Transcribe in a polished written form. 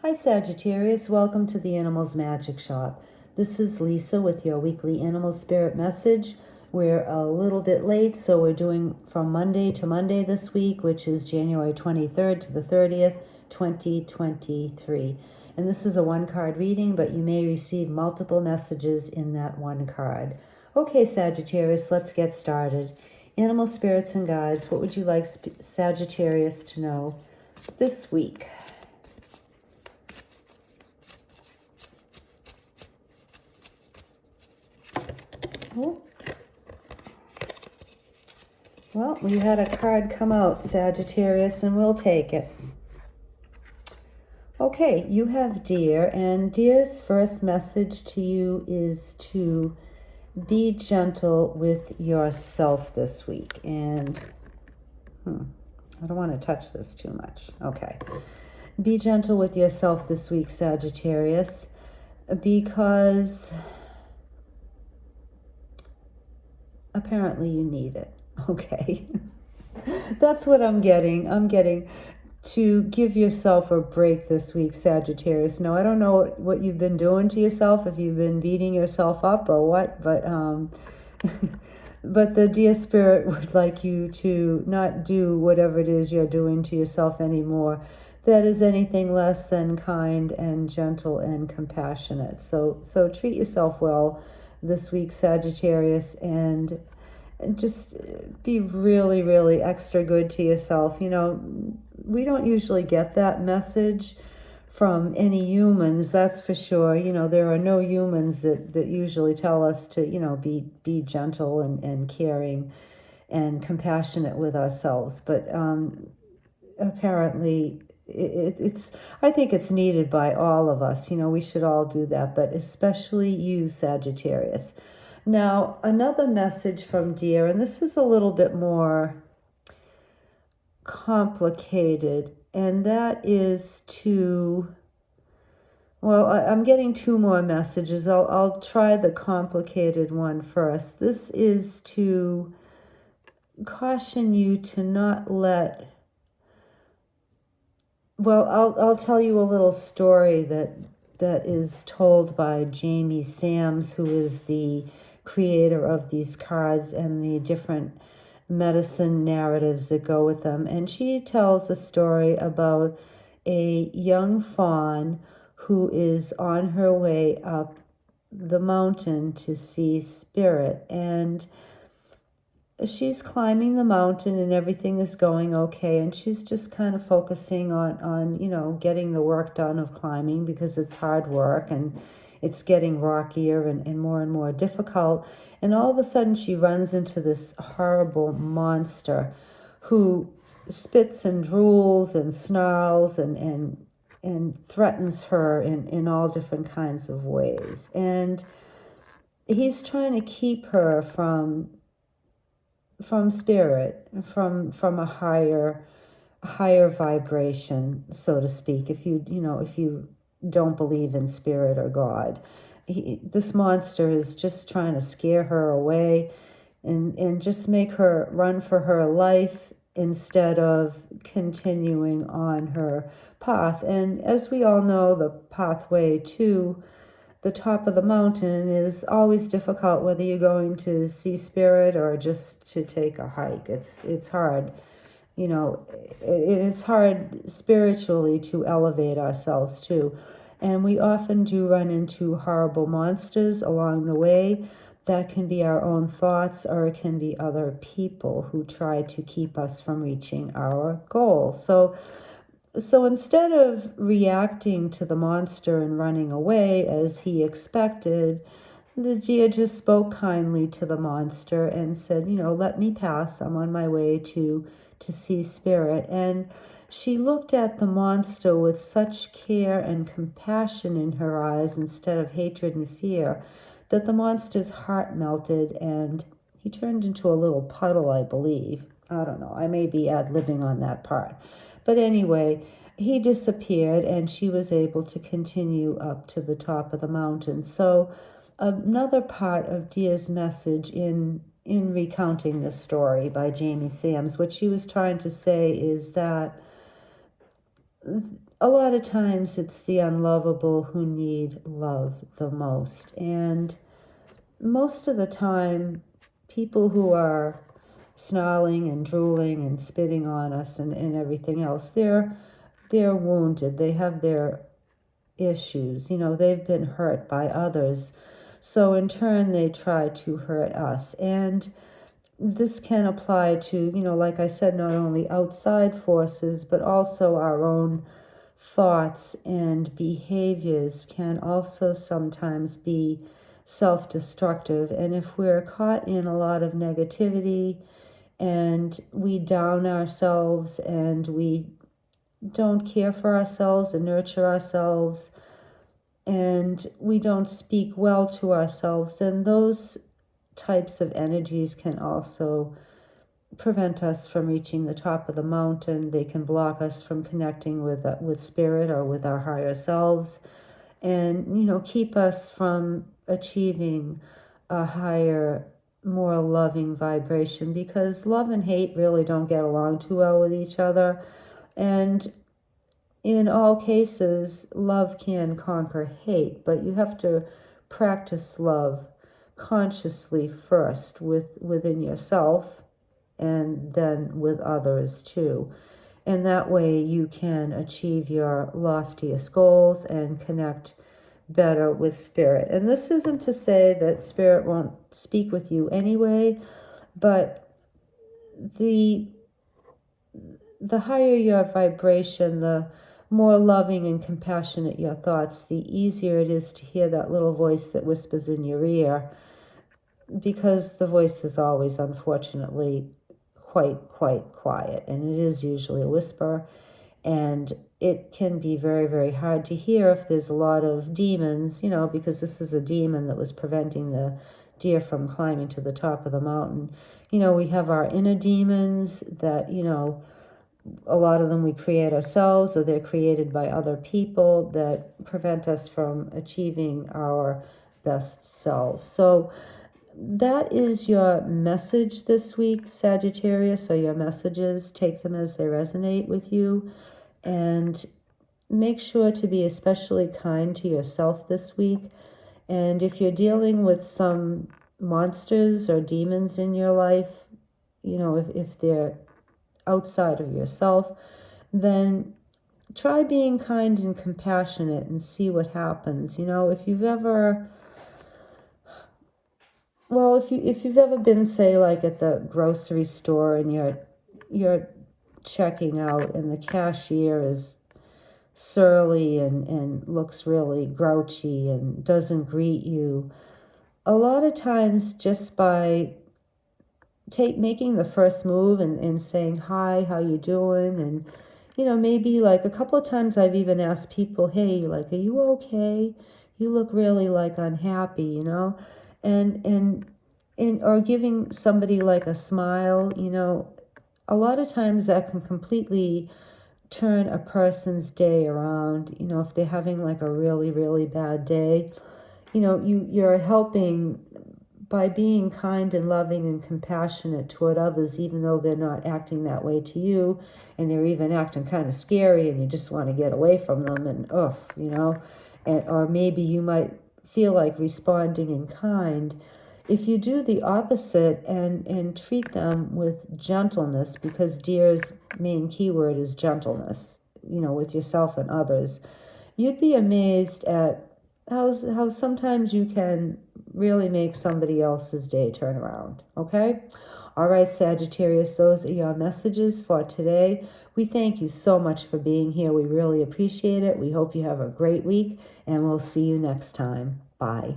Hi Sagittarius, welcome to the Animals Magic Shop. This is Lisa with your weekly animal spirit message. We're a little bit late, so we're doing from Monday to Monday this week, which is January 23rd to the 30th, 2023. And this is a one-card reading, but you may receive multiple messages in that one card. Okay, Sagittarius, let's get started. Animal spirits and guides, what would you like Sagittarius to know this week? Well, we had a card come out, Sagittarius, and we'll take it. Okay, you have Deer, and Deer's first message to you is to be gentle with yourself this week. And I don't want to touch this too much. Okay. Be gentle with yourself this week, Sagittarius, because apparently you need it. Okay. That's what I'm getting. I'm getting to give yourself a break this week, Sagittarius. Now, I don't know what you've been doing to yourself, if you've been beating yourself up or what, but but the deer spirit would like you to not do whatever it is you're doing to yourself anymore. That is anything less than kind and gentle and compassionate. So treat yourself well this week, Sagittarius, and just be really, really extra good to yourself. You know, we don't usually get that message from any humans, that's for sure. You know, there are no humans that usually tell us to, you know, be gentle and caring and compassionate with ourselves. But apparently it's I think it's needed by all of us. You know, we should all do that, but especially you, Sagittarius. Now, another message from Deer, and this is a little bit more complicated, and that is to, well, I'm getting two more messages. I'll try the complicated one first. This is to caution you to not let, well, I'll tell you a little story that is told by Jamie Sams, who is the creator of these cards and the different medicine narratives that go with them. And she tells a story about a young fawn who is on her way up the mountain to see spirit. And she's climbing the mountain and everything is going okay. And she's just kind of focusing on you know, getting the work done of climbing, because it's hard work and it's getting rockier and more difficult. And all of a sudden she runs into this horrible monster who spits and drools and snarls and threatens her in all different kinds of ways. And he's trying to keep her from spirit, from a higher vibration, so to speak. If you don't believe in spirit or God, this monster is just trying to scare her away and just make her run for her life instead of continuing on her path. And as we all know, the pathway to the top of the mountain is always difficult, whether you're going to see spirit or just to take a hike. It's hard. You know, it's hard spiritually to elevate ourselves too. And we often do run into horrible monsters along the way. That can be our own thoughts, or it can be other people who try to keep us from reaching our goal. So instead of reacting to the monster and running away as he expected, the deer just spoke kindly to the monster and said, you know, let me pass. I'm on my way to see spirit. And she looked at the monster with such care and compassion in her eyes instead of hatred and fear that the monster's heart melted and he turned into a little puddle, I believe. I don't know. I may be ad-libbing on that part. But anyway, he disappeared and she was able to continue up to the top of the mountain. So another part of Deer's message in recounting this story by Jamie Sams, what she was trying to say is that a lot of times it's the unlovable who need love the most. And most of the time, people who are snarling and drooling and spitting on us and everything else, they're wounded. They have their issues. They've been hurt by others. So in turn, they try to hurt us. And this can apply to, like I said, not only outside forces, but also our own thoughts and behaviors can also sometimes be self-destructive. And if we're caught in a lot of negativity and we down ourselves and we don't care for ourselves and nurture ourselves and we don't speak well to ourselves, then those types of energies can also prevent us from reaching the top of the mountain. They can block us from connecting with spirit or with our higher selves, and keep us from achieving a higher, more loving vibration, because love and hate really don't get along too well with each other. And in all cases, love can conquer hate, but you have to practice love consciously first within yourself and then with others too. And that way you can achieve your loftiest goals and connect better with spirit. And this isn't to say that spirit won't speak with you anyway, but the higher your vibration, the more loving and compassionate your thoughts, the easier it is to hear that little voice that whispers in your ear, because the voice is always, unfortunately, quite quiet, and it is usually a whisper, and it can be very, very hard to hear if there's a lot of demons, because this is a demon that was preventing the deer from climbing to the top of the mountain. We have our inner demons that, a lot of them we create ourselves, or they're created by other people, that prevent us from achieving our best selves. So that is your message this week, Sagittarius, or your messages. Take them as they resonate with you, and make sure to be especially kind to yourself this week. And if you're dealing with some monsters or demons in your life, if they're outside of yourself, then try being kind and compassionate and see what happens. If you've ever been, say, like at the grocery store, and you're checking out and the cashier is surly and looks really grouchy and doesn't greet you, a lot of times just by making the first move and saying, hi, how you doing? And maybe like a couple of times I've even asked people, hey, like, are you okay? You look really like unhappy, and or giving somebody like a smile, a lot of times that can completely turn a person's day around. If they're having like a really, really bad day, you're helping by being kind and loving and compassionate toward others, even though they're not acting that way to you, and they're even acting kind of scary and you just want to get away from them, and or maybe you might feel like responding in kind. If you do the opposite and treat them with gentleness, because deer's main keyword is gentleness, with yourself and others, you'd be amazed at how sometimes you can really make somebody else's day turn around. Okay? All right, Sagittarius, those are your messages for today. We thank you so much for being here. We really appreciate it. We hope you have a great week, and we'll see you next time. Bye.